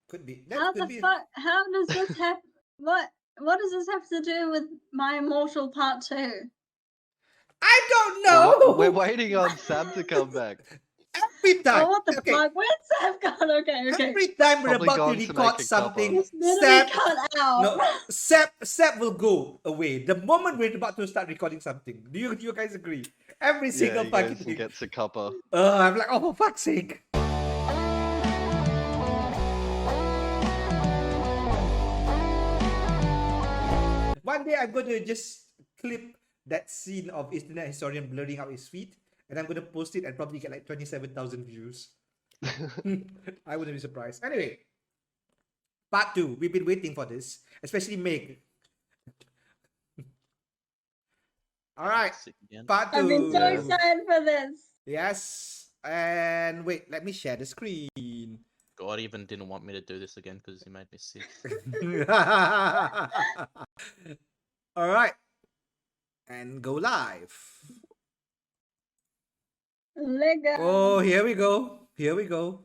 Could be. How the fuck? How does this have? What does this have to do with my Immortal Part 2? I don't know. We're waiting on Sam to come back. Every time. Oh, what the fuck? Where's Sam gone? Okay. Every time we're Probably about to gone to record make a something, It's literally cut out. No, Seb will go away the moment we're about to start recording something. Do you guys agree? Every single fucking thing gets a cuppa. I'm like, oh, for fuck's sake. One day I'm going to just clip that scene of Internet Historian blurring out his feet, and I'm going to post it and probably get like 27,000 views. I wouldn't be surprised. Anyway, part 2. We've been waiting for this, especially Meg. All right, part 2. I've been so excited for this. Yes, and wait, let me share the screen. God even didn't want me to do this again because he made me sick. All right, and go live. Lego. Oh, here we go. Here we go.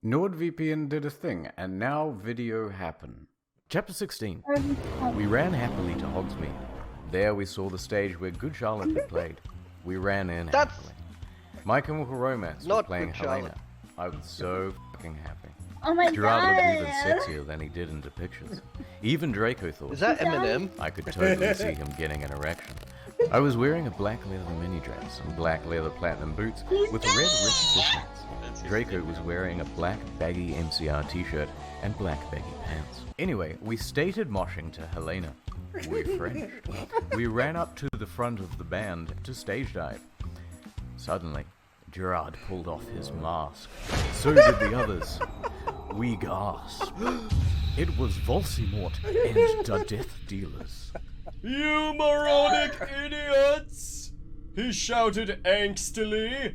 NordVPN did a thing, and now video happened. Chapter 16. We ran happily to Hogsmeade. There we saw the stage where Good Charlotte had played. We ran in happily. My Chemical Romance was playing Helena. I was so fucking happy. Oh my Gerard god. looked even sexier than he did in depictions. Even Draco thought. Is that Eminem? I could totally see him getting an erection. I was wearing a black leather mini dress and black leather platinum boots with red ripped fishnets. Draco was wearing a black baggy MCR t-shirt and black baggy pants. Anyway, we stated moshing to Helena. We're French. We ran up to the front of the band to stage dive. Suddenly, Gerard pulled off his mask. So did the others. We gasped. It was Voldemort and the Death Dealers. You moronic idiots! He shouted angstily.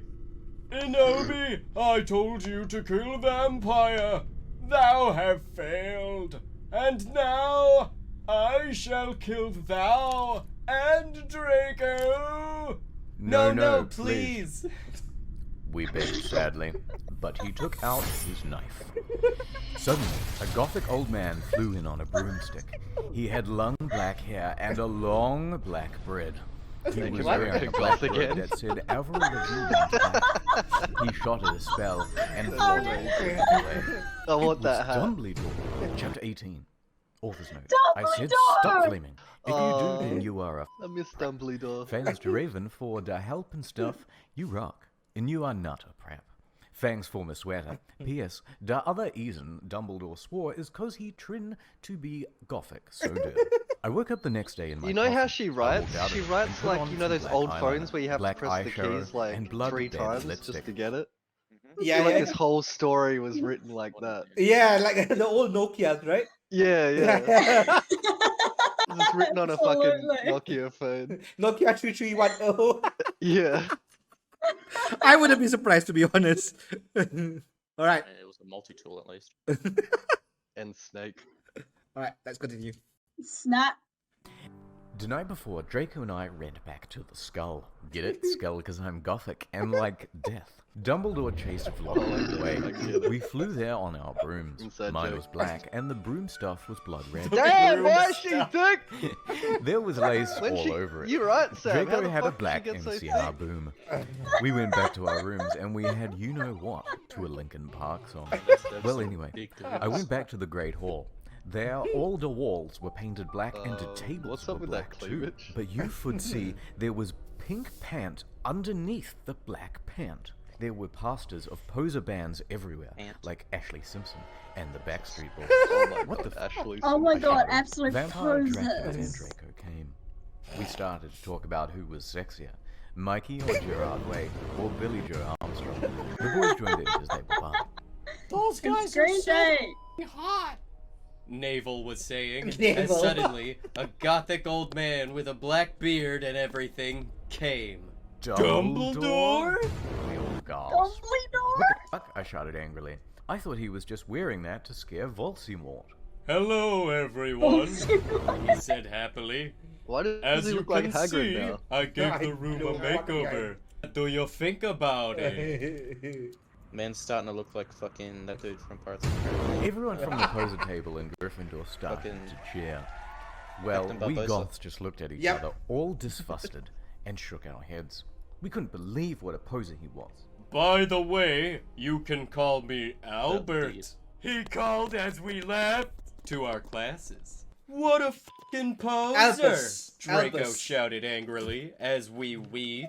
Inobi, I told you to kill vampire. Thou have failed. And now I shall kill thou and Draco. No, please. We begged sadly, but he took out his knife. Suddenly, a gothic old man flew in on a broomstick. He had long black hair and a long black beard. He was wearing a black robe that said Avril Lavigne. He shot at a spell and floated away. I want that hat. Dumbledore, Chapter 18. Author's note. I said Dumbledore! stop flaming. If you do, then you are a I miss Dumbledore. Thanks to Raven for the help and stuff. You rock. And you are not a prep. Thanks for my sweater. P.S. The other reason Dumbledore swore is cause he trin to be gothic, so did. I woke up the next day in my You know how coffin. she I writes? walked out She of it writes and put like, on you know some those black old eyeliner, phones where you have to black press the eyeshadow, keys like and blood 3 red times lipstick. just to get it? Yeah, I feel like yeah. this whole story was written like that. Yeah, like the old Nokias, right? Yeah. It's written on a fucking Absolutely. Nokia phone. Nokia 3310. Yeah. I wouldn't be surprised, to be honest. All right. It was a multi-tool at least. And Snake. All right, let's continue. Snap. The night before, Draco and I ran back to the skull. Get it? Skull because I'm gothic and like death. Dumbledore chased Voldemort away. We flew there on our brooms. Inside Mine joke. was black and the broom stuff was blood red. Damn, why is she thick? There was lace When all she- over it. You're right, Sam. How Draco the had a fuck did she black get so MCR thick? boom. We went back to our rooms and we had you know what to a Linkin Park song. Well, anyway, I went back to the Great Hall. There, all the walls were painted black and the tables what's were up with that black too. cleavage? But you could see there was pink pant underneath the black pant. There were posters of poser bands everywhere, like Ashley Simpson and the Backstreet Boys. Oh my What god, the Ashley. Oh my god, Shadow, absolute Vampire Dracula and posers. Draco came. We started to talk about who was sexier, Mikey or Gerard Way, or Billy Joe Armstrong. The boys joined in because they were fun. Those guys are Green so Day. hot. Navel was saying, Navel. and suddenly a gothic old man with a black beard and everything came. Dumbledore? We all gasped. Dumbledore? What the fuck? I shouted angrily. I thought he was just wearing that to scare Voldemort. Hello, everyone, he said happily. Why does As he you look like can Hagrid see, now? I gave I the room know a what fucking makeover. What do you think about it? Man's starting to look like fucking that dude from Parts. Everyone from the poser table in Gryffindor started Fucking to cheer. Well, Captain we Barbosa. Goths just looked at each Yep. other, all disgusted, and shook our heads. We couldn't believe what a poser he was. By the way, you can call me Indeed. Albert. He called as we left to our classes. What a fucking poser! Albus. Draco Albus. shouted angrily as we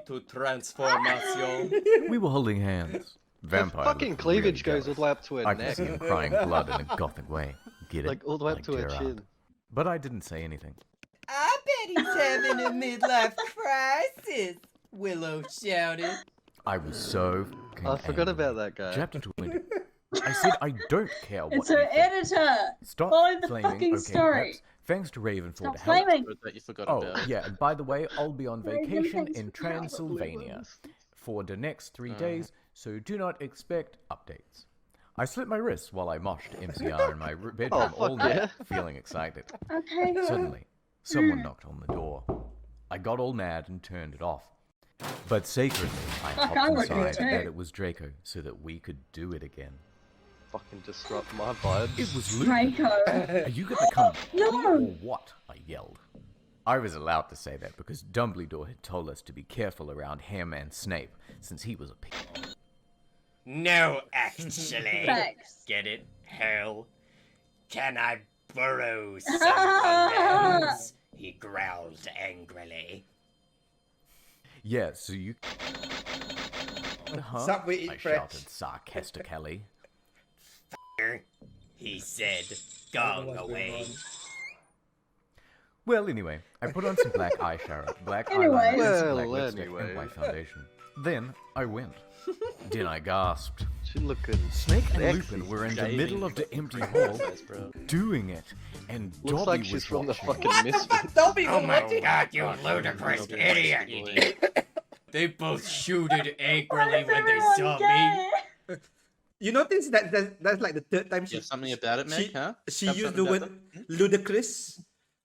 to transformation. We were holding hands. Vampire fucking looked cleavage really goes all jealous. the way up to her I could neck. see him crying blood in a gothic way. Get it? Like all the way up Like to her Gerard. chin. But I didn't say anything. I bet he's having a midlife crisis, Willow shouted. I was so fucking I forgot angry. about that guy. Jabbed into a window. I said I don't care what It's you her think. editor. Stop Follow the flaming. fucking Okay, story. perhaps thanks to Raven for Stop the help. flaming. Good that you forgot Oh, about. yeah, and by the way, I'll be on Raven, vacation thanks in for the help. Transylvania for the next 3 days, so do not expect updates. I slit my wrists while I moshed MCR in my bedroom all fuck night, yeah. feeling excited. Okay. Suddenly, someone knocked on the door. I got all mad and turned it off. But sacredly, I Fuck, I hopped would do inside too. that it was Draco so that we could do it again. Fucking disrupt my vibes. It was Luke. Draco. Are you gonna come No. or what? I yelled. I was allowed to say that because Dumbledore had told us to be careful around him and Snape, since he was a pig. No, actually. Facts. Get it? Hell. Can I borrow some condoms? He growled angrily. Yeah, so you... Huh? Subway I eat French. shouted sarcastically. He said, I don't know "Gone what's going away." on. Well, anyway, I put on some black eyeshadow, black Anyway. eyeliner, and some Well, black lipstick anyway. and white foundation. Then I went. Then I gasped. She looking Snake and sexy. Lupin were in the Shaving middle of the fucking empty crack hall face, bro. doing it, and Looks Dobby like was she's from the watching. fucking Misfits. Dobby Oh was my watching. god, you ludicrous idiot! They both shooted angrily when they Everyone saw me. gay. You notice that that's like the third time You she have something about it, Meg, huh? she Have used something the about word it? ludicrous.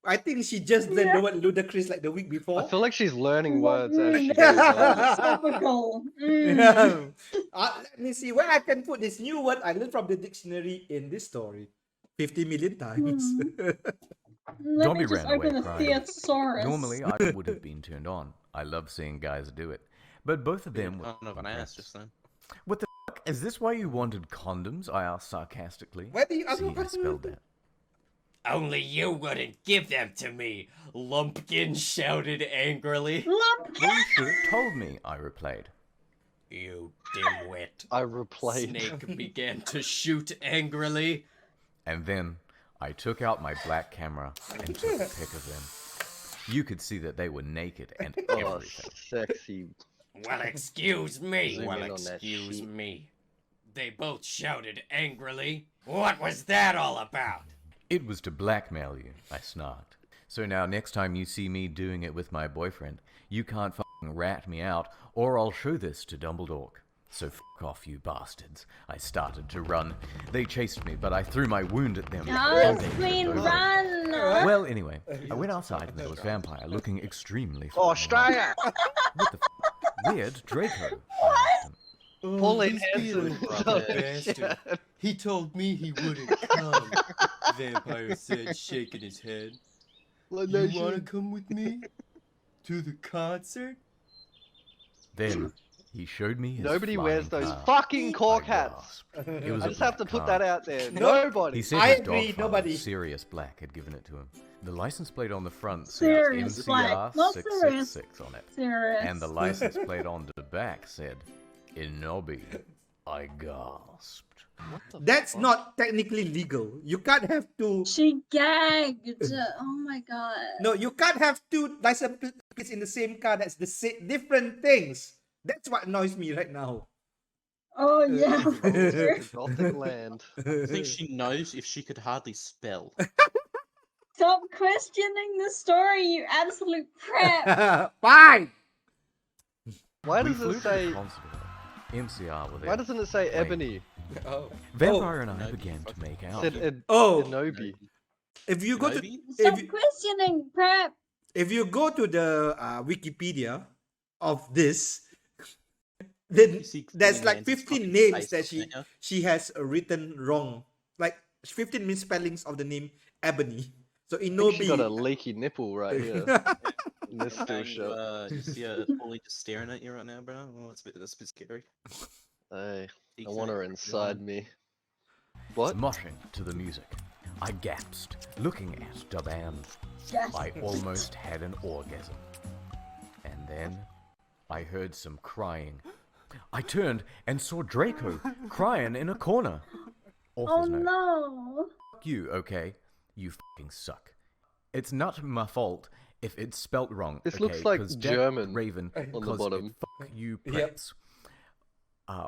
I think she just learned the word ludicrous like the week before. I feel like she's learning words as she Mm, goes along. Philosophical. Mm. Let me see where I can put this new word I learned from the dictionary in this story 50 million times. Let Dobby me just ran away open the crying. thesaurus. Normally, I would have been turned on. I love seeing guys do it. But both of them were Kind of an ass just then. What the fuck? Is this why you wanted condoms? I asked sarcastically. Where do you See, I spelled that. Only you wouldn't give them to me, Lumpkin shouted angrily. Lump. Well, you should have told me, I replied. You dimwit. I replayed. Snake began to shoot angrily. And then I took out my black camera and took a pic of them. You could see that they were naked and Oh, everything. sexy. Well, excuse me. Zoom Well, in on that excuse sheet. me. They both shouted angrily. What was that all about? It was to blackmail you, I snarked. So now next time you see me doing it with my boyfriend, you can't fucking rat me out, or I'll show this to Dumbledore. So fuck off, you bastards. I started to run. They chased me, but I threw my wound at them. Oh, and they Queen, tripped over. run! Well, anyway, I went outside and there was Vampire, looking extremely Oh, fucking Australia! What the Weird, Draco. I asked him. Pauline He's feeling Hanson. like a bastard. He told me he wouldn't come. Vampire said, shaking his head. You wanna come with me? To the concert? Then he showed me his Nobody wears flying those car. fucking cork I hats. gasped. It was I a just have to black put car. that out there. No. Nobody. He said I his agree, dog nobody. Sirius Black had given it to him. The license plate on the front said Sirius MCR Black, not 666 on it. Serious. And the license plate on the back said, Inobi. I gasped. That's not technically legal. You can't have two. She gagged. Oh my god. No, you can't have two license plates in the same car. That's the different things. That's what annoys me right now. Oh yeah. Gothic land. I think she knows if she could hardly spell. Stop questioning the story, you absolute prep. Fine. Why We does flew it to the say? concert hall. MCR were there. Why doesn't it say Wait. ebony? Oh. Vampire and I No, began to make out. It said Oh. Enobi. If you go to Kenobi? Stop if you, questioning prep. if you go to the Wikipedia of this, then see there's Queen like Nancy's 15 fucking names face that looking at you. she has written wrong. Like 15 misspellings of the name Ebony. So I think she got a Inobi. leaky nipple right here. In this still And shot. you see a Polly just staring at you right now, bro? Well, that's a bit scary. Hey, I Peeks want at her you. inside me. What? Moshing to the music. I gasped, looking at the band. Yes. I almost had an orgasm. And then I heard some crying. I turned and saw Draco crying in a corner. Oh Author's note. no. Fuck you, okay? You fucking suck. It's not my fault if it's spelt wrong. This okay? looks like 'Cause German Raven, on the 'cause bottom. it fuck you Yep. pricks.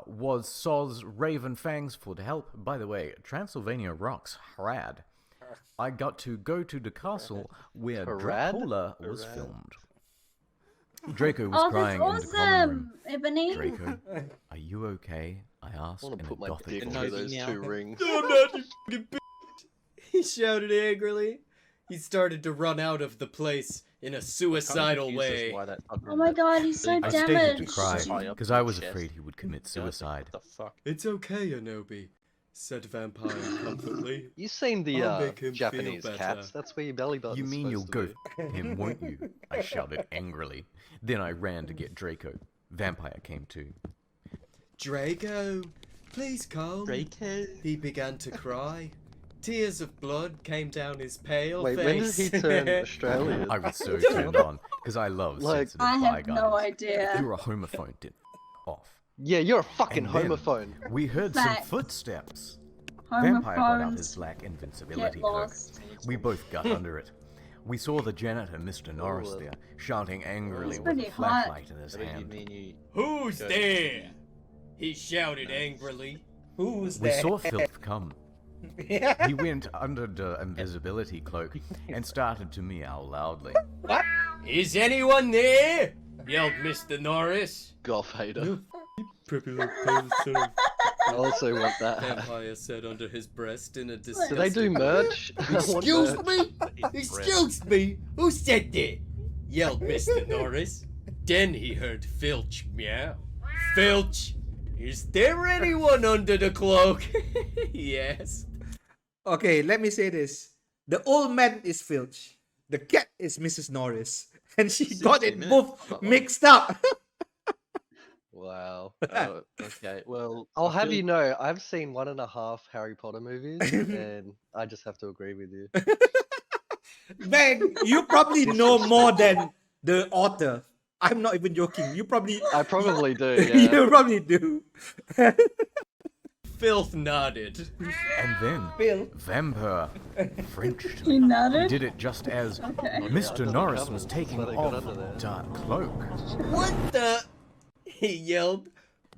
Was Soz Raven Fangs for the help? By the way, Transylvania rocks rad. I got to go to the castle where Harad? Dracula was Harad. filmed. Draco was Oh, that's crying in the common room. awesome, Ebony. Draco, are you okay? I asked I want in to a put my gothic dick voice. through those Yeah. 2 rings. No, I'm not, you fucking bitch. He shouted angrily. He started to run out of the place in a suicidal way. Oh my god, he's so I stated to damaged. cry High up because in I the was chest. afraid he would commit suicide. What the fuck? It's okay, Anobi, said Vampire comfortably. You seen the I'll make him feel Japanese better. cats? That's where your belly button's You mean you'll supposed go to be. him, won't you? I shouted angrily. Then I ran to get Draco. Vampire came too. Draco, please come. Draco? He began to cry. Tears of blood came down his pale Wait, when did face. he turn Australian? I was so turned on because I love Like- sensitive I bi have guys. no idea. You're a homophone, did off. Yeah, you're a fucking And then homophone. We heard some Facts. footsteps. Vampire got out his Homophones black invincibility get cloak. lost. We both got under it. We saw the janitor, Mr. Norris, Ooh. there, shouting angrily It's with a pretty hot. flashlight in his What do you hand. mean you... Who's Good. there? He shouted angrily. Who's We there? saw Filch come. He went under the invisibility cloak and started to meow loudly. Is anyone there? Yelled Mr. Norris. Goth hater. Pretty little person. I also want that. Vampire said under his breast in a Do disgusting... they do merch? I want Excuse merch. me? Excuse me? Who said that? Yelled Mr. Norris. Then he heard Filch meow. Filch, is there anyone under the cloak? He asked. Okay, let me say this. The old man is Filch. The cat is Mrs. Norris. And she got it 16 both minutes. mixed up. Wow. Oh, okay, well... I'll I have feel- you know, I've seen 1.5 Harry Potter movies, and I just have to agree with you. Man, you probably know more than the author. I'm not even joking. You probably I probably do, yeah. you probably do. Filth nodded. And then, Phil. Vampire Frenched He me. He nodded. did it just as Okay. Mr. Norris was That's taking why they got off under there. the cloak. What the? He yelled.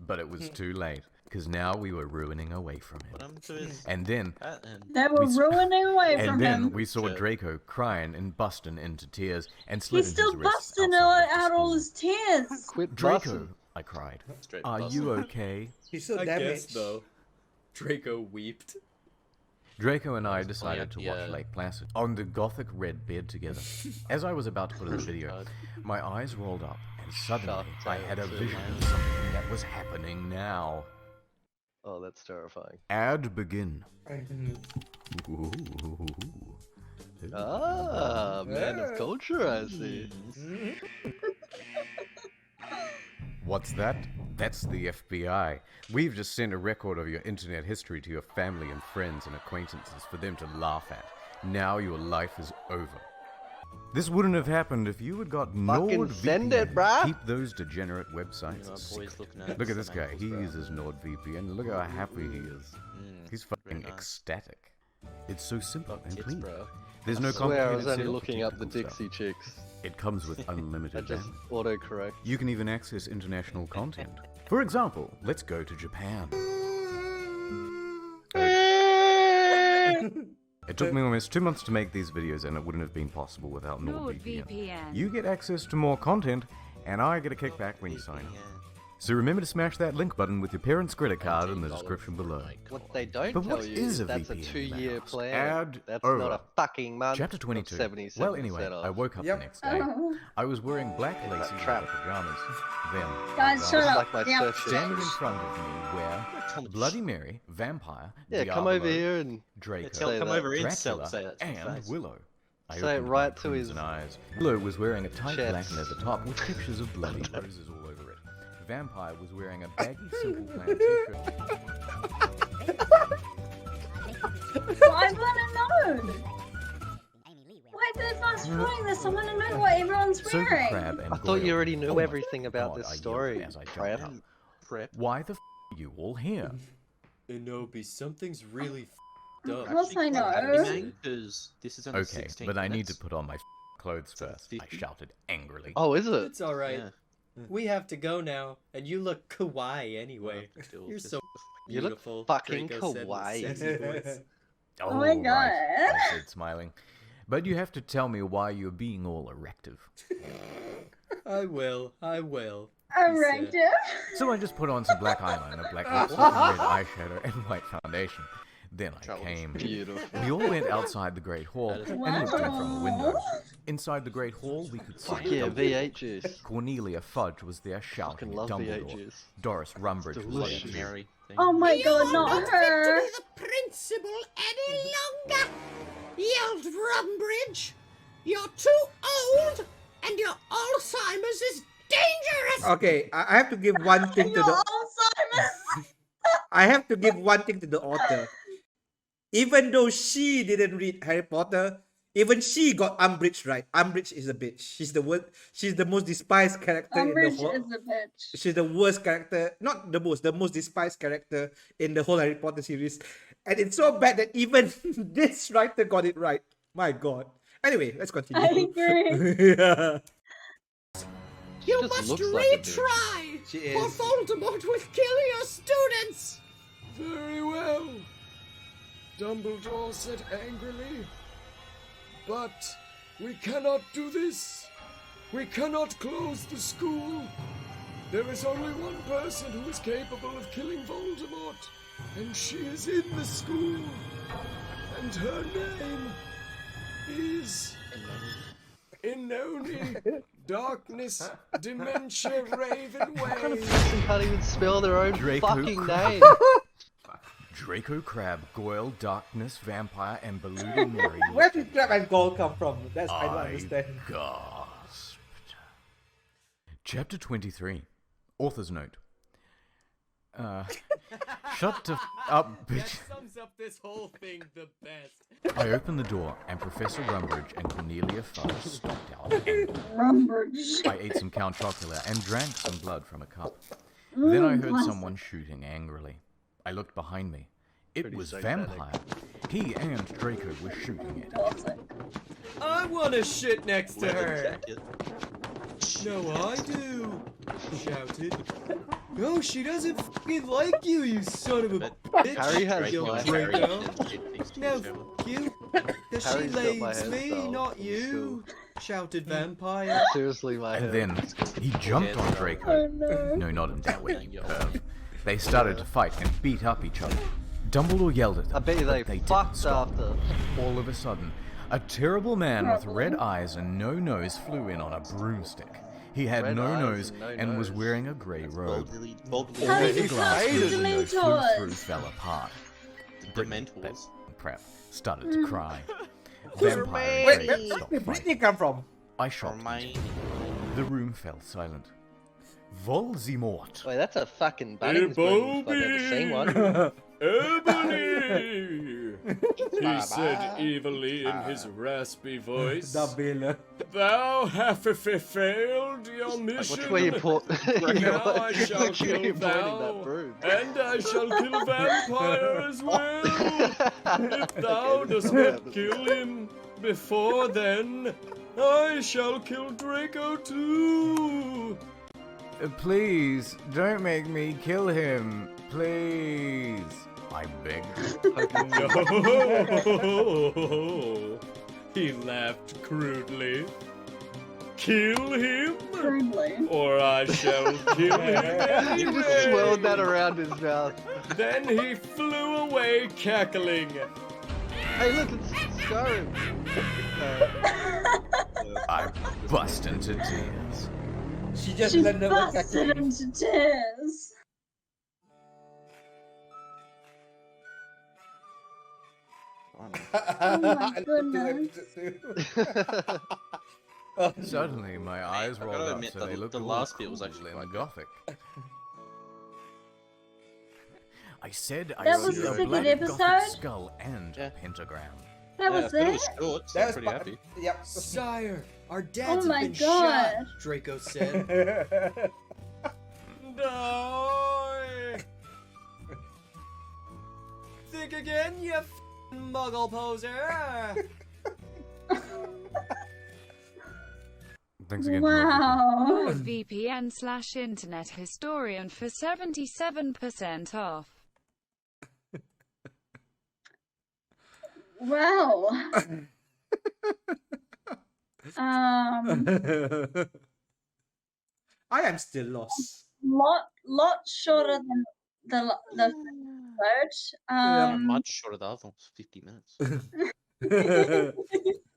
But it was too late, because now we were ruining away from What him. happened to his And then, cat and... They were We s- ruining away from and then him. we saw Shit. Draco crying and busting into tears and slitting He's still his wrists busting outside of the out all school. his tears. Quit Draco, busting. I cried. Straight Are bust. you okay? He's so I damaged. guess, though. Draco wept. Draco and I decided to yeah. watch Lake Placid on the gothic red bed together. As I was about to put in the video, God. my eyes rolled up and suddenly Shark I Tale had a too, vision man. of something that was happening now. Oh, that's terrifying. Ad begin. Ooh. Ah, man of culture, I see. What's that? That's the FBI. We've just sent a record of your internet history to your family and friends and acquaintances for them to laugh at. Now your life is over. This wouldn't have happened if you had got NordVPN. send it, bruh. Keep those degenerate websites You know, secret. boys looking at Look at this some guy. ankles, He bro. uses NordVPN. Look how happy he is. He's fucking nice. ecstatic. It's so simple Got and tits, clean. bro. There's no I swear I complicated was only setup or looking up the technical stuff. Dixie Chicks. It comes with I unlimited just bandwidth. autocorrect. You can even access international content. For example, let's go to Japan. It took me almost 2 months to make these videos, and it wouldn't have been possible without NordVPN. NordVPN. You get access to more content, and I get a kickback when you sign up. So remember to smash that link button with your parents' credit card in the $14. description below. What they don't But tell what you is is a that's a VPN 2-year mouse? plan. Add That's over. not a fucking month. Chapter of 22. 77% Well, anyway, off. I woke up Yep. the next day. Oh. I was wearing black lacy trap. leather pajamas. Then, Guys, I shut was up. like my Yeah. search standing in history. front of me were Bloody Mary, Vampire, Yeah, come Diablo, over here and Draco, Say Come that. over in, Dracula, say that to my and face. Willow. I Say it opened right my to his crimson eyes. Willow was wearing a tight chest. black leather top with pictures of bloody roses all over it. Vampire was wearing a baggy Simple Plan t-shirt. I wanna know. Why are they fast forwarding this? I wanna know what everyone's Silver wearing. Crab and I thought you Goyle. already knew Oh my everything about God, this I yelled story. as I jumped Crap. up. Prep. Why the f*** are you all here? Inobi, something's really f***ed up. Of course I know. Because this is only Okay, 16 but I need minutes. to put on my clothes first, I 50? shouted angrily. Oh, is it? It's alright. Yeah. We have to go now, and you look kawaii anyway. Still You're just- so You look beautiful. fucking Draco said with kawaii. sexy voice. Oh my right, God. I said, smiling. But you have to tell me why you're being all erective. I will. Erective. So I just put on some black eyeliner, black lipstick, red eyeshadow, and white foundation. Then I Trouble. came. Beautiful. We all went outside the Great Hall That is- and looked in from the windows. Wow. Inside the Great Hall, we could see Fuck yeah, Dumbledore. V8 juice. Cornelia Fudge was there Fucking shouting at love V8 Dumbledore. juice. Doris Rumbridge was delicious. there. Mary thing. Oh my god, not her. the principal any longer, yelled Rumbridge. You're too old, and your Alzheimer's is dangerous. Okay, I have to give one thing to Your the. Alzheimer's. I have to give one thing to the author. Even though she didn't read Harry Potter, even she got Umbridge right. Umbridge is a bitch. She's the worst. She's the most despised character in the Umbridge whole. is a bitch. She's the worst character, not the most despised character in the whole Harry Potter series. And it's so bad that even this writer got it right. My god. Anyway, let's continue. I agree. Yeah. You Just must looks like a bitch. retry, She or is. Voldemort will kill your students. Very well. Dumbledore said angrily. But we cannot do this. We cannot close the school. There is only one person who is capable of killing Voldemort, and she is in the school. And her name is Inoni. Darkness, Dementia, Raven Way. Can't even spell their own Draco fucking Crab. name. Draco Crab, Goyle, Darkness, Vampire, and Beluga Mary. Where did Crab and Gold come from? That's I don't understand. gasped. Chapter 23. Author's note. Shut the up, That bitch. sums up this whole thing the best. I opened the door, and Professor Rumbridge and Cornelia Fudge stomped out angrily. Rumbridge. I ate some Count Chocula and drank some blood from a cup. Then I heard classic. someone shooting angrily. I looked behind me. It Pretty was satanic. Vampire. He and Draco were shooting it. Classic. I wanna shit next to Leather her. jacket. No, I do. Shouted. No, she doesn't fucking like you, you son of a But bitch. Harry has You my Harry Draco. did these two No, together. fuck you. Cause she Harry's got my laves me, hairstyle. not you. Shouted Vampire. Seriously, my And head. then he jumped on Oh Draco. no. No, not in that way, you perv. They started to fight and beat up each other. Dumbledore yelled at them, I bet you but they didn't fucked stop. after. All of a sudden, a terrible man with red Terrible. eyes and no nose flew in on a broomstick. He had Red no eyes nose and no and was nose. wearing a grey robe. Voldemort. How All did the you glass catch in the the window flew Dementors? through fell apart. Brittany, Dementors. Prep, started to cry. Vampire and Wait, Drake where stopped did fighting. Brittany come from? I shot. Hermione. The room fell silent. Voldemort. Wait, that's a fucking Bunnings broom if I've ever seen one. Ebony! He said evilly in his raspy voice. Dabila. Thou have failed your mission. Which way you point? Now I shall Which way kill you pointing thou, that broom? and I shall kill vampire as well. If thou dost not kill him before then, I shall kill Draco too. Please, don't make me kill him. Please. I begged. No. He laughed crudely. kill him, Crudely. or I shall kill him He just swirled that anyway. around his mouth. Then he flew away cackling. Hey, look, it's Skyrim. I bust into tears. She just She learned the word busted cackling. into tears. Oh my goodness. Suddenly, my eyes I rolled gotta up admit, so they looked the all last bit was cool actually and quite gothic. I said I That was see the a second black episode? gothic skull and Yeah. a pentagram. That was It it? was short, so That I'm was pretty happy. Yep. Sire, our Oh dads my have been god. shot, Draco said. Die! Think again, you f***ing muggle poser! Thanks again. Wow. VPN/internet historian for 77% off. Well. I am still lost. Lot shorter than the first episode. Much shorter than the other one, 50 minutes.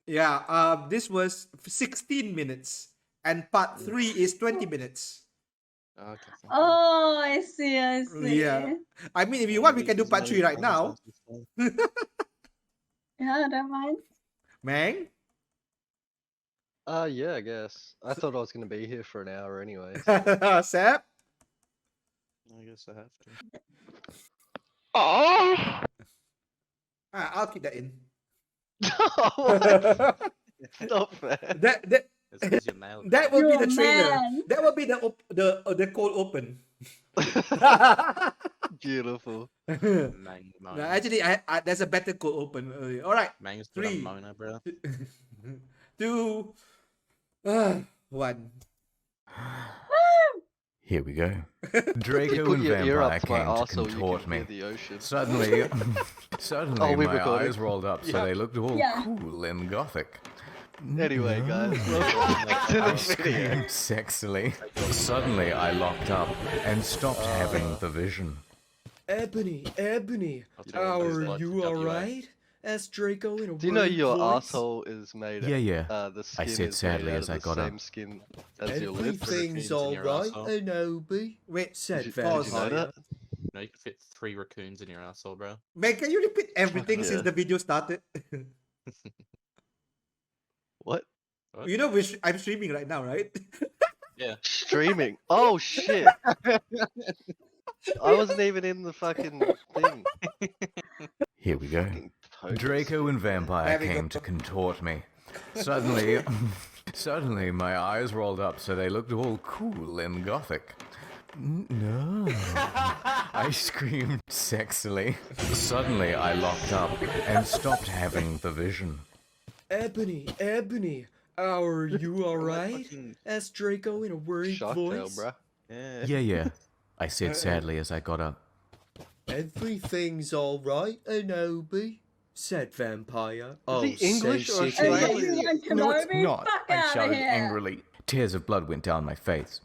Yeah, this was 16 minutes, and part 3 is 20 minutes. Okay. Oh, I see. Yeah. I mean, if you want, we can do part 3 right now. Yeah, I don't mind. Mang? Yeah, I guess. I thought I was gonna be here for an hour anyway. Seb? I guess I have to. I'll keep that in. Stop, man. that It's 'cause you nailed it. that will be You're the a trailer. man. That will be the cold open. Beautiful. Mang, No, moan. actually, I there's a better cold open. All right, Mang's got a 3, moaner, bro. 2, 1. Here we go. You Draco put and your ear Vampire up to my came to arsehole, you contort can me. hear the ocean. Suddenly, Oh, we're my recording. eyes rolled up so Yeah. they looked all Yeah. cool and gothic. Anyway, guys, welcome back to I the video. screamed sexily. Suddenly, I locked up and stopped having the vision. Ebony, I'll tell you what, are those you lights are alright? Asked Draco in a Do you know worried your voice. asshole is made? Yeah. The skin said is sadly made out as of I the got up. same skin as your lips. Everything's raccoons in your alright, arsehole. Anobi. Wait, Said Did you know Vampire. that? No, you can fit 3 raccoons in your asshole, bro. Man, can you repeat everything Yeah. since the video started? What? What? You know, I'm streaming right now, right? Yeah. Streaming? Oh shit! I wasn't even in the fucking thing. Here we go. Fucking pokers. Draco and Vampire There we came go. to contort me. Suddenly, my eyes rolled up so they looked all cool and gothic. No. I screamed sexily. Suddenly, I locked up and stopped having the vision. Ebony, are you alright? fucking- Asked Draco in a worried Shark voice. Tale, bruh. Yeah. Yeah. I said sadly as I got up. Everything's alright, Anobi. Said Vampire. Oh, he English or sensitive. Australian? No, it's not. Fuck I outta shouted here. angrily. Tears of blood went down my face.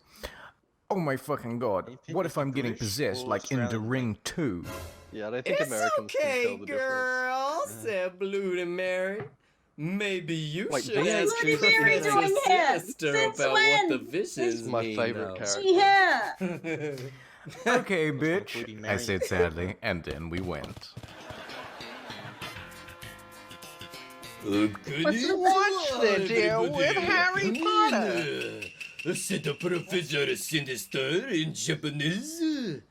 Oh my fucking god. You think What if it's I'm getting British possessed or like in The Australian? Ring 2? Yeah, I don't think It's Americans can okay, tell the difference. girl, said Bloody Mary. Maybe you Wait, should Bloody ask Mary's Professor doing here? Sinister Since about when? what the visions This is my mean favorite now. character. She here. Okay, Bloody bitch, I Mary. said sadly, and then we went. What's the deal with Harry Potter? Said the Professor Sinister in Japanese.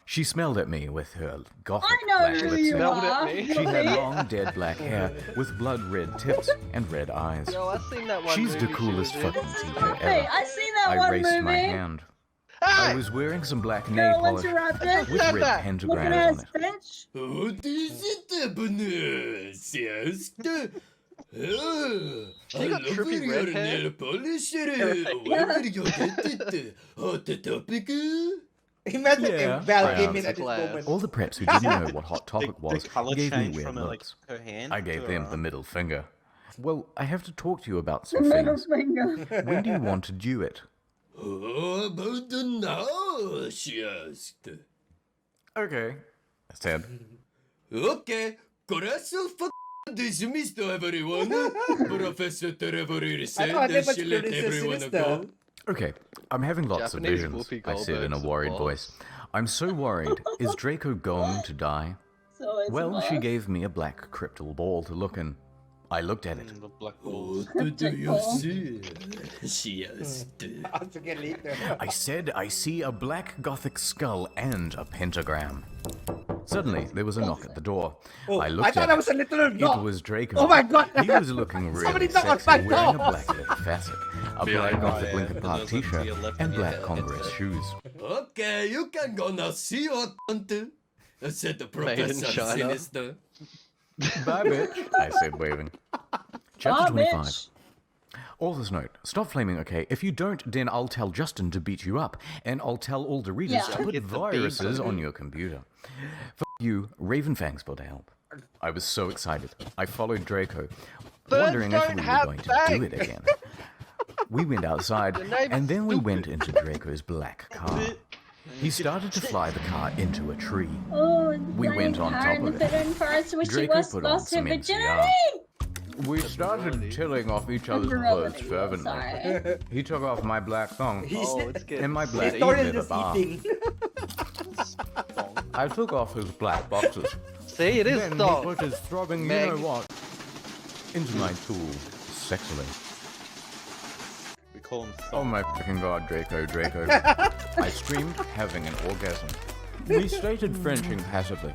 She smelled at me with her gothic I know black who lips. you and- Smelled at are. me. She had Really? long, dead black hair with blood-red tips and red eyes. Yo, I've seen that one She's movie the she coolest was in. fucking This is teacher Poppy. ever. I seen that I one raised movie. my hand. I was wearing some black nail Girl polish interrupted. with said red that? Look at pentagrams her on it. bitch. Oh, this is the banana, sister. She got trippy red hair. nail polish. Whatever you get it. Hot topic. Imagine Yeah, if Val I came in answered at this class. moment. All the preps who didn't know what Hot Topic was the color gave me change weird from her, like, looks. her hand I to gave her them the arm. middle finger. Well, I have to talk to you about The some middle things. finger. When do you want to do it? Oh, about the now, she asked. Okay, I said. Okay, corazón dismissed everyone. Professor Trevor said thought they that must she let produce a everyone Sinister. go. Okay, I'm having lots Japanese of visions, Whoopi I said in a Goldberg's the worried boss. voice. I'm so worried. Is Draco going to die? So it's Well, she boss. gave me a black cryptal ball to look in. I looked at it. The black balls. What do you Cryptic see? She asked. I'll forget later. I said I see a black gothic skull and a pentagram. Suddenly, there was a knock at the door. Oh, I I looked thought at that was a literal it. knock. It was Draco. Oh my God. He was looking really Somebody knocked on sexy, my wearing a door. black leather facet, a Be like, black oh, gothic yeah, Linkin and Park those ones to t-shirt, your left and and your black head, Congress that's it. shoes. Okay, you can go now see your cunt. Said the Made in Professor China. Sinister. Bye, bitch, I said, waving. Chapter Ah, 25. bitch. Author's note. Stop flaming, okay? If you don't, then I'll tell Justin to beat you up, and I'll tell all the readers Yeah. to put Get the viruses beat. on your computer. F you, Ravenfang's got to help. I was so excited. I followed Draco, wondering if don't we were have going to do it fangs. again. We went outside, Your name's and then we stupid. went into Draco's black car. He started to fly the car into a tree. Oh, We went on top of it. The forbidden forest where she Draco was put on lost her some virginity. We started tilling off each other's clothes Virility, fervently. sorry. He took off my black thong Oh, it's getting and my black Historian leather just bar. eating. I took off his black boxes. See, it is Then he dog. put his throbbing, Meg. you know what, into my tool, sexily. We call him Oh my fucking god, Draco, Draco. I screamed, having an orgasm. We stated Frenching passively.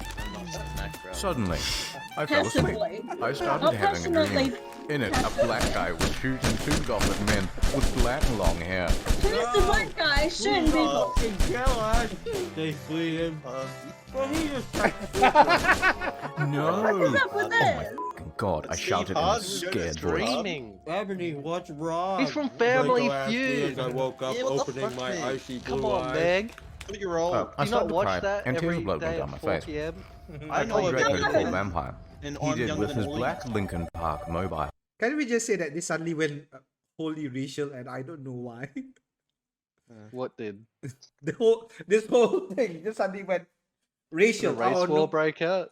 Suddenly, I fell asleep. Passively. I started Not having a dream. passionately. In it, a black guy was shooting two gothic men with black long hair. Who's the black guy shooting people? They flee him. No! What's up with Oh this? my fucking god, I Steve shouted in a Harvey, you're scared voice. Dreaming. Ebony, what's wrong? He's from Family Draco asked me Feud. as I woke up Yeah, what the opening fuck, my man? icy blue Come on, eyes. Meg. 2-year-old. I Do you not started to watch cry, that and tears every of blood went day down at my 4 face. p.m.? I know told a Draco bit to of call it. Vampire. And He I'm did younger with than his all you. black Lincoln Park mobile. Can we just say that this suddenly went wholly racial, and I don't know why. What did? This whole thing just suddenly went The racial. race Oh, war no. break out?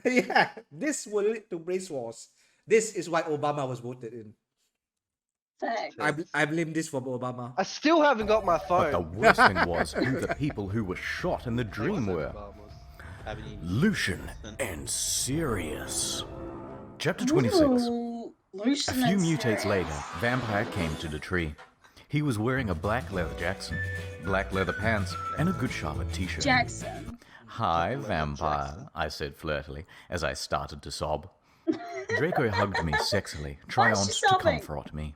Yeah, this will lead to race wars. This is why Obama was voted in. Fact. I blame this for Obama. I still haven't got my But the phone. worst thing was who the people who were shot in the dream were. Haven't you- Lucian and Sirius. Chapter 26. Ooh, A Lucian few and mutates Sirius. later, Vampire came to the tree. He was wearing a black leather Jackson, black leather pants, and a Good Charlotte t-shirt. Jackson. Hi, Vampire, I said flirtily as I started to sob. Draco hugged me sexily, trying Why is to she sobbing? comfort me.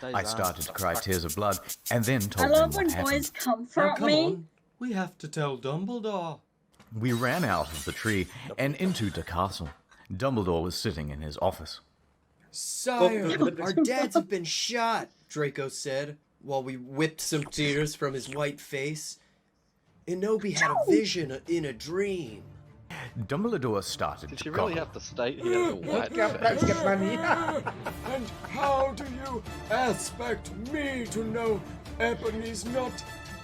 I started to cry tears of blood, and then I told them love what when happened. boys comfort me. We have to tell Dumbledore. We ran out of the tree and into the castle. Dumbledore was sitting in his office. Sire, our dads have been shot, Draco said, while we whipped some tears from his white face. Inobi had a vision in a dream. Dumbledore started Did to she really goggle. have to state he has a white Let's face? get money. And how do you expect me to know Ebony's not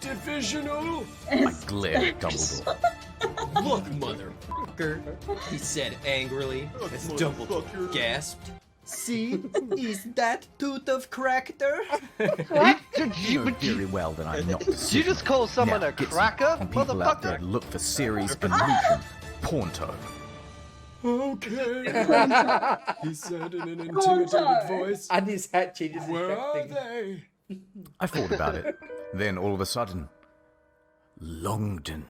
divisional? I glared at Dumbledore. Look, motherfucker, he said angrily as Dumbledore gasped. See, is that tooth of character? You know very well that I'm not Did you deceived. just call someone Now, a get some cracker, fucking people out there motherfucker? to look for Ceres and Lucian. Ponto. Okay, he said in an intimidated voice. And his hat changes his Where back are thing. they? I thought about it. Then all of a sudden, Longdon.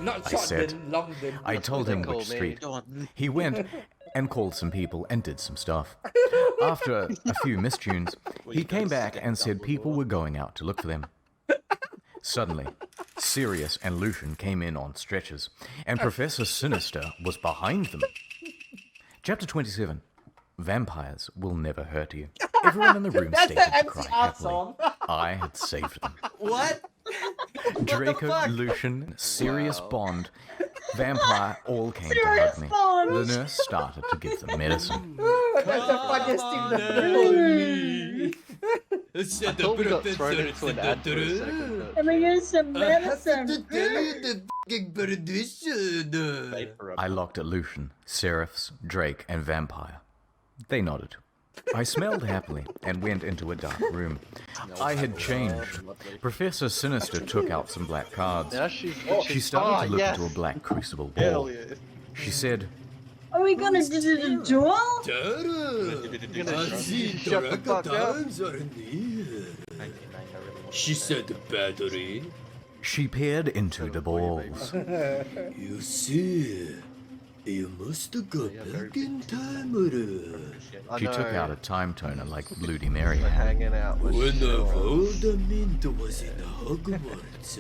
Not I said- Shotgun, Longdon. I told him call which me. street. Go on. He went and called some people and did some stuff. After a few mistunes, he came back and said people were going out to look for them. Suddenly, Sirius and Lucian came in on stretchers, and Professor Sinister was behind them. Chapter 27. Vampires will never hurt you. Everyone in the room That's stated the to cry MCR happily. song. I had saved them. What? Draco, fuck? Lucian, Sirius Bond, Vampire all came to Sirius hug me. Bond. The nurse started to give them medicine. That's the funniest thing. I thought we got thrown into an ad for a second. but- Let me use some medicine. I looked at Lucian, Seraphs, Drake, and Vampire. They nodded. I smelled happily and went into a dark room. I had changed. Professor Sinister took out some black cards. Now she's She started to look yes. into a black crucible Hell ball. yeah. She said, Are we gonna do the duel? Shut the fuck up. She said the battery. she peered into the balls. You see, you must have got back in time with her. I She took know, out a time toner like Bloody Mary had. hanging out with When the Sean. Voldemort was in Hogwarts,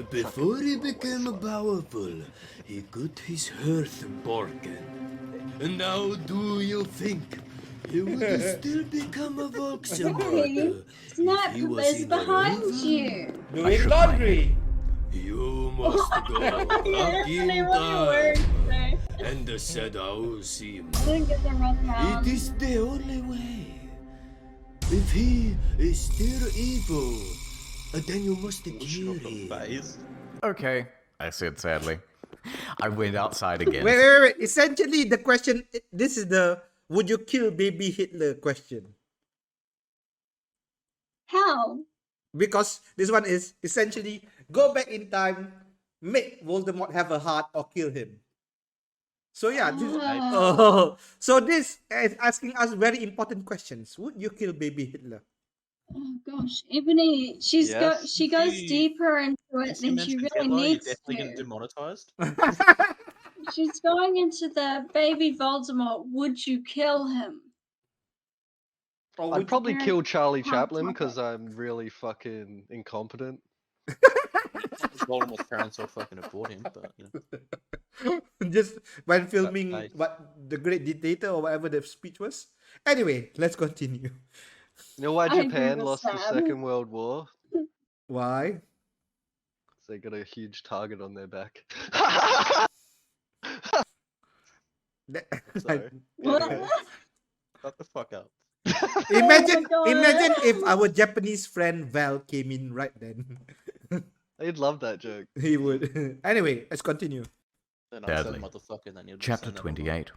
before he became powerful, he got his hearth broken. And now do you think he would still become a Voldemort? Snap he was is in behind Oval? you. Doing laundry. You must go back in Anthony, what are you wearing time today? and seduce him. I didn't get the wrong It round. is the only way. If he is still evil, then you must kill him. Okay, I said sadly. I went outside again. Wait. Essentially, the question, this is the would you kill baby Hitler question. How? Because this one is essentially go back in time, make Voldemort have a heart or kill him. So yeah, this, so this is asking us very important questions. Would you kill baby Hitler? Oh gosh, Ebony, she goes She- deeper into it If than you she mention really Hitler, you're needs definitely getting to. demonetized. She's going into the baby Voldemort. Would you kill him? Or I'd would probably you- kill Charlie Hot Chaplin topic. because I'm really fucking incompetent. Voldemort's parents all fucking abort him, but you know. just when filming nice. what the Great Dictator or whatever the speech was? Anyway, let's continue. You know why I agree Japan with lost the Sam. Second World War? Why? 'Cause they got a huge target on their back. Sorry. What? Shut the fuck up. imagine, Oh my God. imagine if our Japanese friend Val came in right then. They'd love that joke. He would. Anyway, let's continue. Then I said Sadly. motherfucker, and then you'll just Chapter send that 28.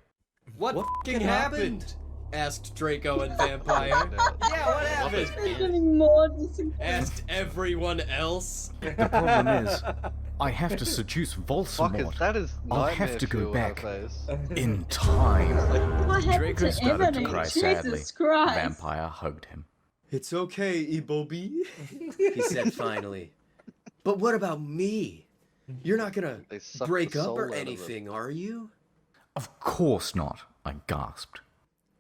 What fucking happened? Asked Draco and Vampire. Find out. Yeah, what Love happened? his We're beard. getting more disagreement. Asked everyone else. The problem is, I have to seduce Fuck Voldemort it, that is I'll nightmare have to go fuel on back. our face. in time. What happened Draco to started Ebony? to cry Jesus sadly. Christ. Vampire hugged him. It's okay, Ebobi, he said finally. But what about me? You're not gonna They suck break the up soul or out of them. anything, are you? Of course not, I gasped.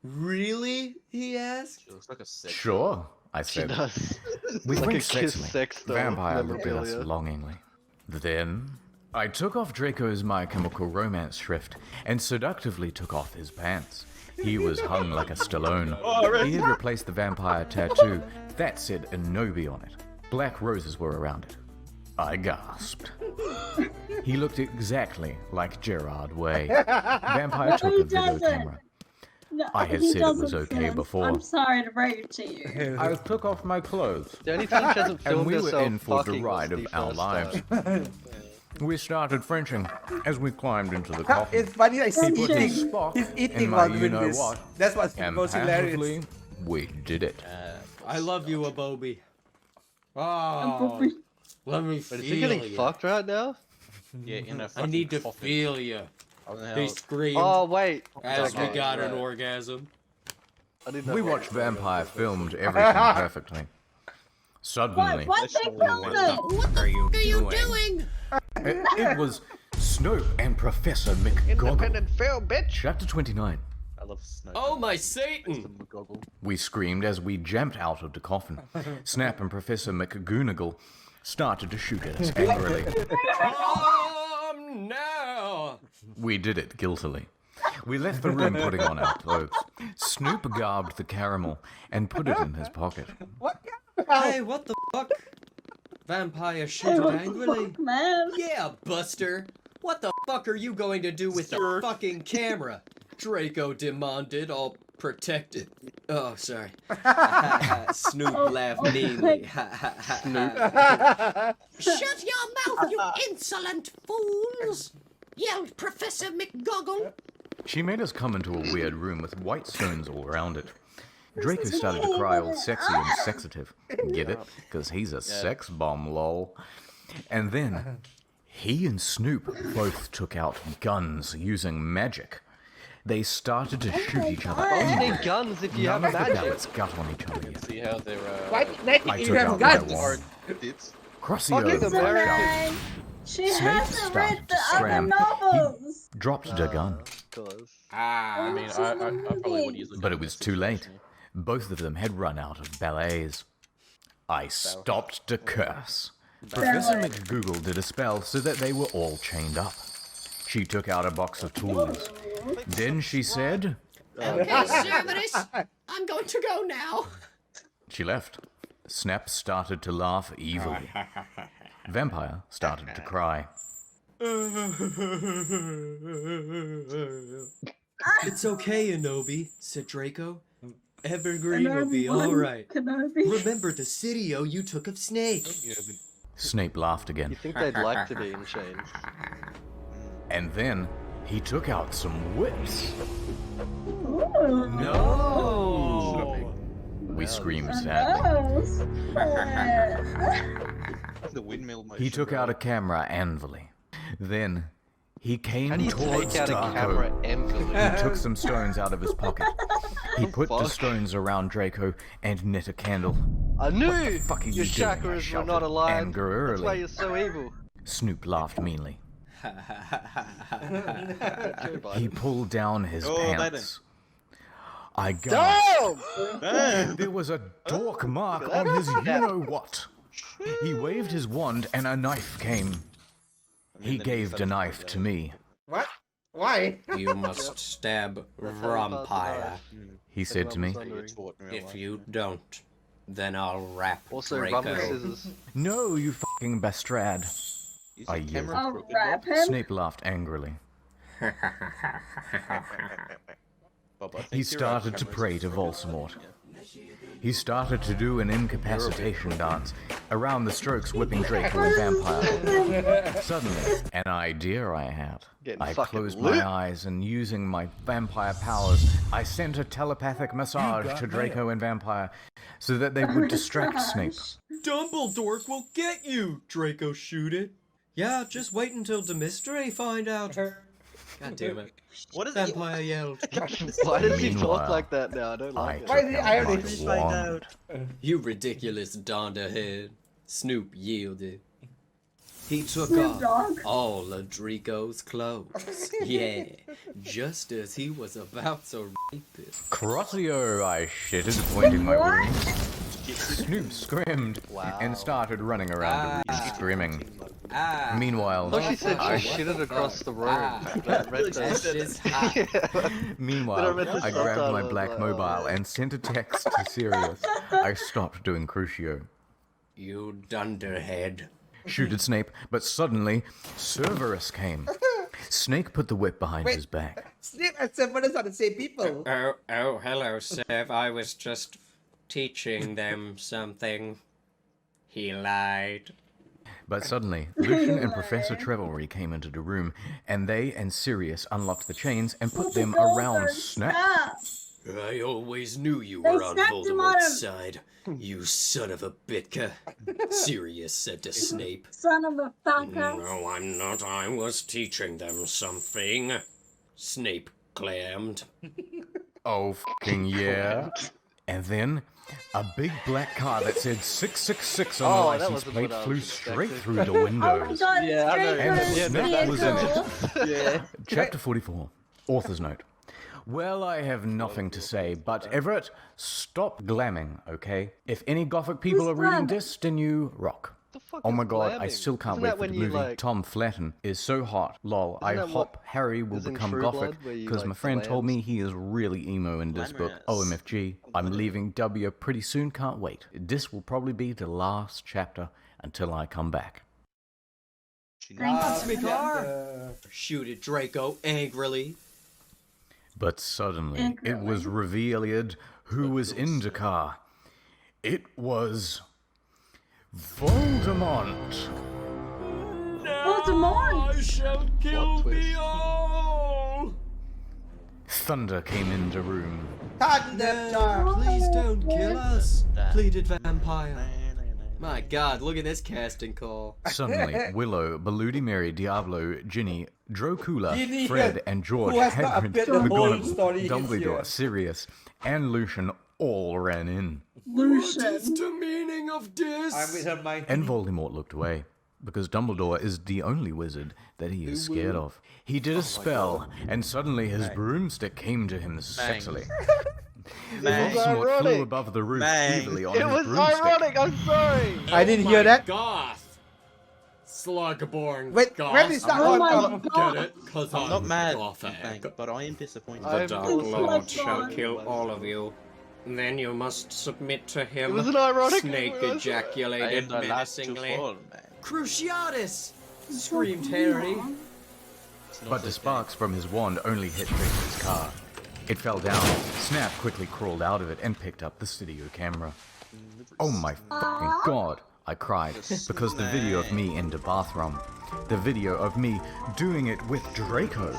Really? He asked. She looks like a sex. Sure, I She said. does. We like a blinked kiss sexily. sex doll Vampire looked at us memorabilia. longingly. Then, I took off Draco's My Chemical Romance shrift and seductively took off his pants. He was hung like a Stallone. He had replaced the vampire tattoo that said Enobi on it. Black roses were around it. I gasped. He looked exactly like Gerard Way. Vampire No, took he a video doesn't. camera. No, I had he said it was doesn't, okay Sam. before. I'm sorry to break it to you. I took off my clothes. The only thing she hasn't And filmed we were herself in for the fucking ride was of the our first lives. time. We started Frenching as we climbed into the coffin. It's funny that he's He put his eating. Spock He's in eating my while doing you-know this. what, That's what's and most hilarious. passively, we did it. I love you, Ebobi. Oh, Ebobi. let me But feel is he getting ya. fucked right now? Yeah, in a I need to fucking coffin. feel you. How the hell- They screamed Oh wait. as we Okay, got an right. orgasm. I didn't know We what watched was going on. Vampire filmed everything perfectly. Suddenly, What? They filmed it? What are you doing? it was Snope and Professor McGoggle. Independent film, bitch. Chapter 29. I love Snow. Oh my Satan! Goggle. We screamed as we jumped out of the coffin. Snap and Professor McGoonigle started to shoot at us angrily. Now! We did it guiltily. We left the room putting on our clothes. Snoop garbed the caramel and put it in his pocket. Hey, what the fuck? Vampire Hey, shooted what the angrily. fuck, man? Yeah, Buster. What the fuck are you going to do with the fucking camera? Draco demanded, all protected. Oh, sorry. Snoop laughed meanly. Shut your mouth, you insolent fools! Yelled Professor McGoggle. She made us come into a weird room with white stones all around it. Draco started to cry all sexy and sexative. Get it? Because he's a sex bomb, lol. And then, he and Snoop both took out guns using magic. They started to shoot each other. Why do you angrily. need guns if you have None of the magic? ballots got on each other yet. See how they're Why did I you took have out my guns? wand. It's Crossio Fucking shouted. American. She Snape hasn't read started the to other scram. novels. He dropped the gun, Of course. I mean, I probably would easily. but it was too late. Both of them had run out of ballets. I stopped to curse. Professor McGoogle did a spell so that they were all chained up. She took out a box of tools. Then she said, Okay, Cerberus, I'm going to go now. she left. Snap started to laugh evilly. Vampire started to cry. It's okay, Anobi, said Draco. Evergreen will be alright. Remember the city-o you took of Snake. Snape laughed You again. think they'd like to be in chains? And then he took out some whips. No! We screamed sadly. The windmill motion. He took out a camera anvily. Then he came How do you towards take out a Darko. camera envelope? He took some stones out of his pocket. He put the Fuck. stones around Draco and lit a candle. I knew What the fuck are your you doing? I chakras were shouted not alive. That's why angrily. you're so evil. Snoop laughed meanly. Joe He Biden. pulled down his Oh, pants. I gasped. Damn! There was a dork mark on his you-know-what. He waved his wand and a knife came. He gave the knife to me. What? Why? You must stab vampire. He said to me, If you don't, then I'll wrap Also, Draco. rubber scissors. "No, you fucking bastard." I yelled. I'll wrap him. Snape laughed angrily. He started to pray to Voldemort. He started to do an incapacitation dance around the strokes, whipping Draco and Vampire. Suddenly, an idea I had. Getting I fucking closed lit. my eyes and using my vampire powers, I sent a telepathic massage to Draco and Vampire so that they would distract Snape. Dumbledore will get you, Draco shooted. Yeah, just wait until the mystery find out. God damn it. What is Vampire yelled. Why does he Meanwhile, talk like that now? I don't I like Why it. is took he out Irish? my wand. You ridiculous donderhead. Snoop yielded. He took Snoop off Dogg. all of Draco's clothes. Yeah, just as he was about to rape it. Crossio, I shitted, pointing my What? wound. Snoop screamed and started running around the room, screaming. Ah, Meanwhile, I thought she said I, she shitted across the room. Ah. That read that's that. just hot. meanwhile, But I read the I grabbed my subtitle, black like, mobile and sent a text to Sirius. I stopped doing Crucio. You dunderhead. Shooted Snape, but suddenly, Cerberus came. Snake put the whip behind Wait. his back. Snape and Severus are the same people. Oh, hello, Sev. I was just teaching them something. He lied. But suddenly, Lucian and Professor Trevelry came into the room, and they and Sirius unlocked the chains and put them around Snap. Stop. I always knew you They were on snapped him on Voldemort's him. side. You son of a bitka. Sirius said to Snape. Son of a fucker. No, I'm not. I was teaching them something. Snape clammed. Oh, fucking yeah. And then, a big black car that said 666 on the Oh, that license wasn't plate what I flew was straight expecting. through the Oh my windows. god, Yeah, I know. And Draco's Snap was in vehicle. it. Yeah. Chapter 44. Author's note. Well, I have nothing to say, but Everett, stop glamming, okay? If any gothic people Who's are reading glamming? this, then you rock. The fuck Oh is my god, I glamming? still can't Isn't wait that for when the you, movie. like- Tom Flatten is so hot. Lol, I that hope what Harry will is in become True gothic, Blood, where you, because like, my friend told glams? me he is really emo in this book. Glamorous. OMFG, I'm leaving W pretty soon, can't wait. This will probably be the last chapter until I come back. Cosmic R! Shooted Draco angrily. But suddenly, it was revealed who was in the car. It was Voldemort. Voldemort! I shall kill Plot twist. thee all. Thunder came into room. Thunder! Please don't kill us, pleaded Vampire. My God, look at this casting call. Suddenly, Willow, Baludi Mary, Diablo, Ginny, Dracula, Ginny, Fred, and George, who has not Hagrid, appeared the whole McGonagall, story is Dumbledore, here. Sirius, and Lucian all ran in. What is Lucian. the meaning of this? I'm with her mind. And Voldemort looked away, because Dumbledore is the only wizard that he is scared of. He did a spell, and suddenly his broomstick came to him sexily. Bang. Voldemort flew ironic. above the roof Bang. evilly on It his was broomstick. ironic, I'm sorry! I didn't hear that. Goth. Slugborn. Wait, Goth. where is that Oh one my come from? God. Get it? Cause I'm not mad, Gothic. but I am disappointed. I'm The Dark also Lord Slugborn. shall kill all of you. Then you must submit to him. It was an ironic Snake move, wasn't it? I ejaculated am the last to menacingly. fall, man. Cruciatus! Screamed Harry. But the sparks from his wand only hit Draco's car. It fell down. Snap quickly crawled out of it and picked up the studio camera. Oh my fucking god, I cried, because the video of me in the bathroom, the video of me doing it with Draco.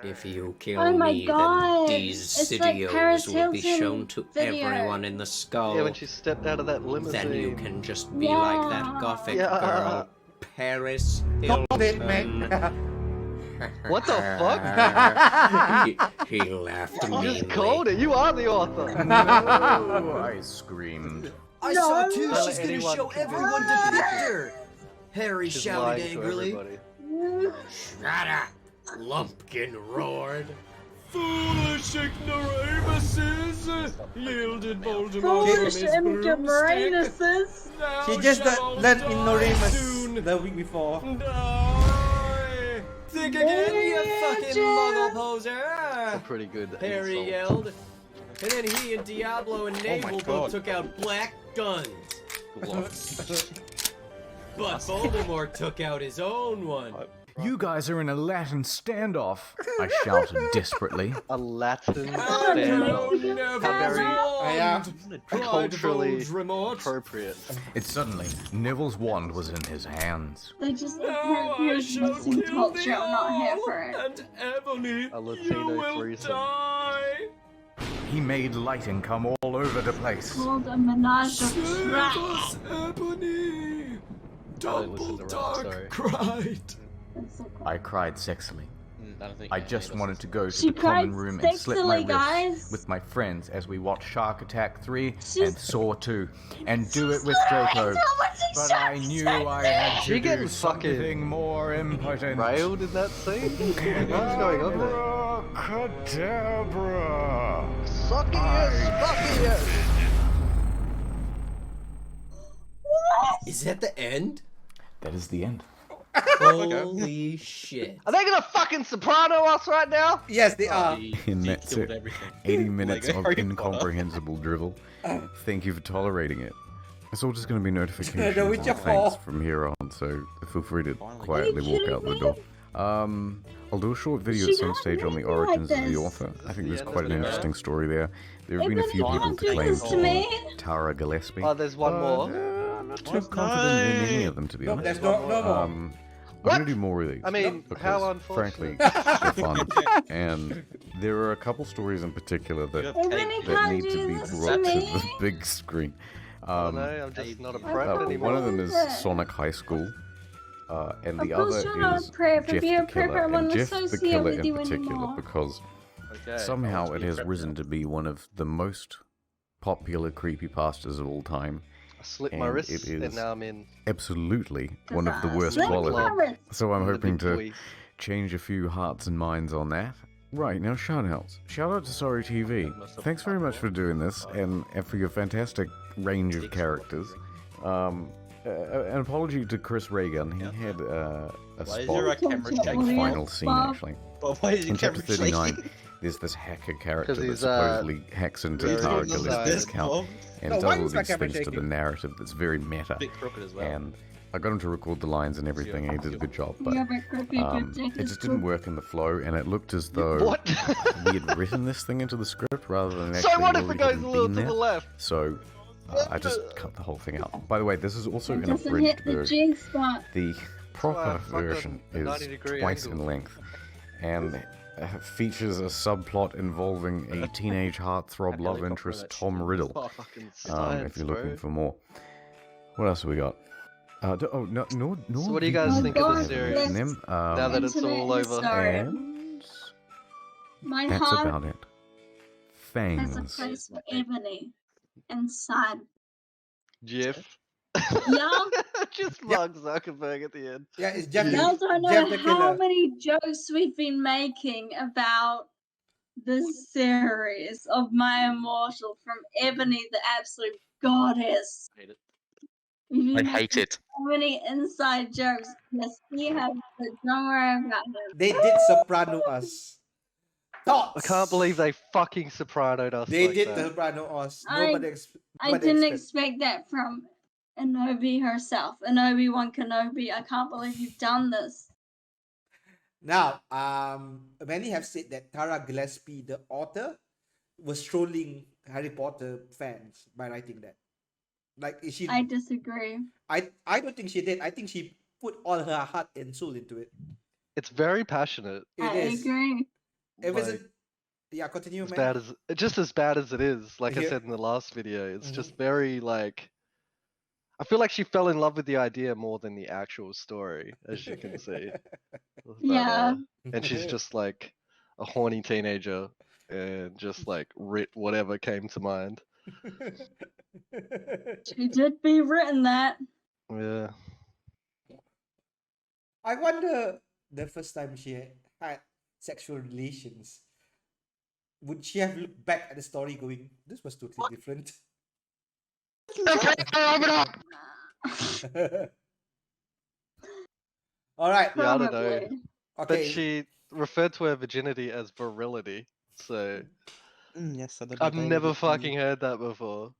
If you kill Oh my me, God. then these It's like Paris videos will be Hilton shown to video. everyone in the skull. Yeah, when she stepped out of that limousine. Then you can just be like that Yeah. gothic Yeah. girl, Paris Hold it, Hilton. man. What the fuck? he laughed You just meanly. called it. You are the author. Oh, I screamed. I No. saw too. Tell She's gonna anyone show can do everyone it. the picture. Harry She's shouted lying to angrily. everybody. Shut up! Lumpkin roared. Foolish ignoramuses! Yielded Voldemort Foolish from his broomstick. ignoramuses. Thou She just shalt learned die Ignoramus soon. the week before. Die! Think again, you fucking Bitches. muggle poser! A pretty good Harry insult. yelled. And then he and Diablo and Navel both God. took out black guns. But Voldemort took out his own one. You guys are in a Latin standoff, I shouted desperately. A Latin How standoff. never very warned, cried culturally Voldemort. appropriate. It suddenly, Neville's wand was in his hands. They just Now I apparently shall missing kill culture. thee I'm not here all, for it. and Ebony, A you Latino will threesome. die. He made lighting come all over the place. Called a menage a Save trois. us, Ebony. I didn't listen to Ron, sorry. Dumbledore cried. That's so cool. I cried sexily. I don't think I any just of us wanted to go to She the common cried room and slit my sexily, wrists guys. with my friends as we watched Shark Attack 3 and She's- Saw 2 and do it with Draco. But I knew I had She to do getting fucking something more important. Railed in that scene? What's going on there? Abracadabra! Suckiest, Is that the end? That is the end. Holy shit. Are they gonna fucking soprano us right now? Yes, they are. And He that's killed it. everything. 80 minutes Like of Harry Potter. incomprehensible drivel. Thank you for tolerating it. It's all just going to be notifications The and Witcher thanks 4. from here on, so feel free to Finally. quietly Are you walk kidding out the me? door. I'll do a short video She at some got stage on the me like origins of the this. author. I think there's Yeah, quite an that's interesting story there. There have been a Ebony, few you people can't to do claim this to me. Tara Gillespie. Oh, there's one more. I'm not too confident in any of them, to be No, honest. there's no more. I'm gonna do more of these. I mean, because, how frankly, unfortunate. they're fun. And there are a couple stories in particular that Ebony that can't need to do be this to brought to me. the big screen. Oh no, I'm just not a prep don't anymore. One of them is it. Sonic High School, and the Of course other you're not is a prep. If Jeff you're the a prepper, Killer, I won't and Jeff the associate Killer with in you particular anymore. because Okay. somehow to it be a has prep risen now. to be one of the most popular creepypastas of all time. I slipped my and wrist, it and is now I'm in absolutely one of the worst Slick quality. Pirates. So I'm the hoping big to boy. change a few hearts and minds on that. Right, now shoutouts. Shout out to Sorry TV. Thanks very much for doing this and for your fantastic range of characters. An apology to Chris Reagan. He had a Why is there a spot camera in the shaking? final scene, actually. But why is In the chapter camera 39, shaking? there's this hacker character 'Cause that he's, supposedly hacks into very Tara on the Gillespie's side. account and No, does why all is my these camera things to the shaking? narrative that's very meta. A bit crooked as well. And I got him to record the lines and everything, and he did a good job. But Yeah, but Griffy it just didn't work in the flow, and it looked as though What? we had written this thing into the script rather than So actually what if it already goes a having little been to the there. left? So I just cut the whole thing out. By the way, this is also It an doesn't abridged hit the version. G spot. The why I proper fucking version a is 90-degree twice angle. in length, and features a subplot involving a teenage heartthrob love Helicopter interest, that Tom shit. Riddle. Fucking If science, you're looking bro. for more. What else have we got? No. So what do you guys think of the series? Now that it's all over. And My that's heart about it. has a Fangs. place for Ebony inside. Jeff. Y'all, Just Mark Zuckerberg at the end. Yeah, it's Jeff. y'all don't Jeff know the how Killer. many jokes we've been making about this series of My Immortal, from Ebony, the absolute goddess. I hate it. We've been I making hate it. so many inside jokes. Yes, he has, but don't worry about him. They did soprano us. Thoughts. I can't believe they fucking sopranoed us They like did that. soprano us. I Nobody didn't expect. expect that from Anobi herself. And Obi-Wan Kenobi, I can't believe you've done this. Now, many have said that Tara Gillespie, the author, was trolling Harry Potter fans by writing that. Like, is she? I disagree. I don't think she did. I think she put all her heart and soul into it. It's very passionate. It I is. agree. If it's Like, yeah, continue, as man. bad as just as bad as it is, like I Yeah. said in the last video, it's Mhm. just very like I feel like she fell in love with the idea more than the actual story, as you can see. But, Yeah. and she's just like a horny teenager and just like writ whatever came to mind. She did be written that. Yeah. I wonder the first time she had sexual relations, would she have looked back at the story going, this was totally different? All right. Yeah, I don't know. Probably. But Okay. she referred to her virginity as virility, so Yes, I've never fucking heard that before.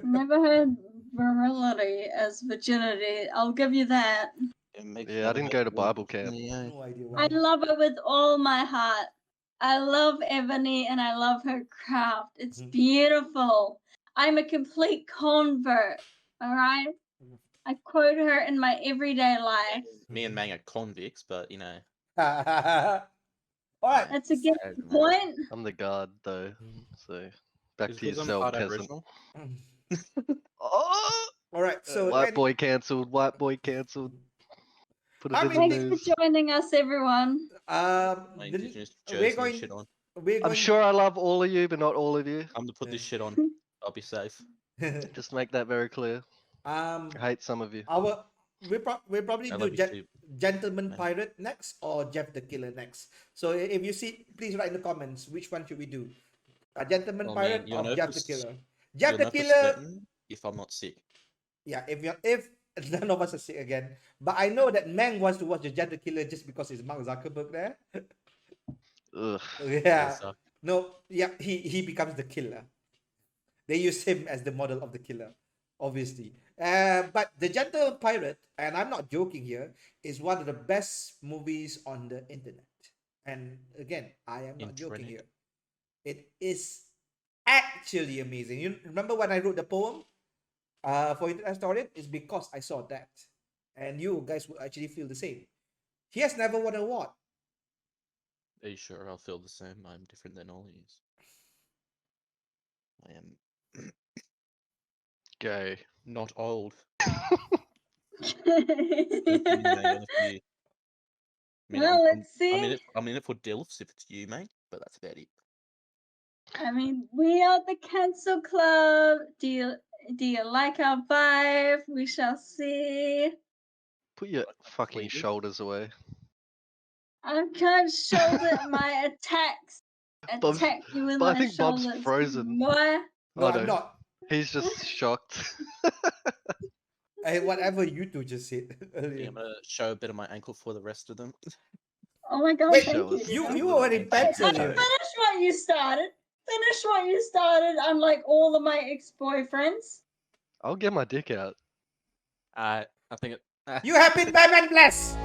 Never heard virility as virginity. I'll give you that. Yeah, I didn't go to Bible camp. No idea I why. love it with all my heart. I love Ebony and I love her craft. It's Mhm. beautiful. I'm a complete convert. All right. I quote her in my everyday life. Me and Mang are convicts, but you know. All right. That's a good point. I'm the god though, so back It's to 'cause I'm yourself, part peasant. Aboriginal. Oh! All right. So White boy cancelled. White boy cancelled. Put it How in the many- Thanks news. for joining us, everyone. My the- indigenous we're jersey going. and shit on. We're I'm going. sure I love all of you, but not all of you. I'm gonna put this shit on. I'll be safe. Just make that very clear. um, I hate some of you. we'll probably I do love you too. Gentleman Man. Pirate next or Jeff the Killer next. So if you see, please write in the comments which one should we do, a Gentleman Well, Pirate man, you'll or know Jeff for the Killer. You'll Jeff the know for Killer. certain if I'm not sick. Yeah, if none of us are sick again, but I know that Mang wants to watch the Jeff the Killer just because it's Mark Zuckerberg there. Ugh. Yeah. Suck. No. Yeah. He becomes the killer. They use him as the model of the killer, obviously. But the Gentle Pirate, and I'm not joking here, is one of the best movies on the internet. And again, I am not joking Intranet. here. It is actually amazing. You remember when I wrote the poem for Internet Historian? It's because I saw that. And you guys will actually feel the same. He has never won an award. Are you sure I'll feel the same? I'm different than all of you. I am Gay. not old. Well, let's see. I'm in it for DILFs if it's you, mate. But that's about it. I mean, we are the Cancel Club. Do you like our vibe? We shall see. Put your fucking Completely. shoulders away. I can't shoulder my attacks. Bob's- Attack you with but I my think Bob's shoulders. frozen. Boy. No, Oh, I'm no. not. He's just shocked. Whatever you two just said Yeah, earlier. I'm gonna show a bit of my ankle for the rest of them. Oh my god, Wait, thank show you. us. You were wearing pants Finish earlier. what you started. Finish what you started, unlike all of my ex-boyfriends. I'll get my dick out. I think it. You have been Batman blessed.